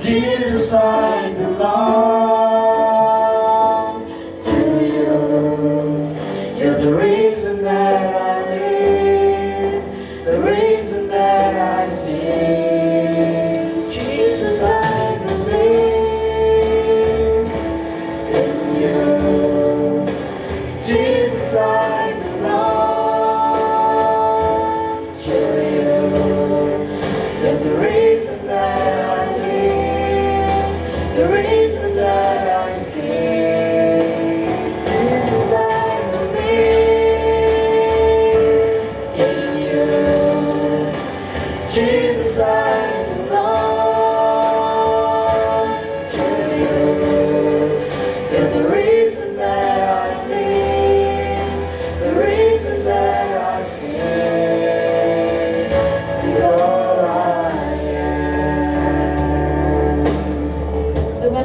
Jesus, I belong to you. You're the reason that I live, the reason that I sing. Jesus, I believe in you. Jesus, I belong to you. You're the reason that I live, the reason that I sing. Jesus, I believe in you. Jesus, I belong to you. You're the reason that I live, the reason that I sing. You're all I am.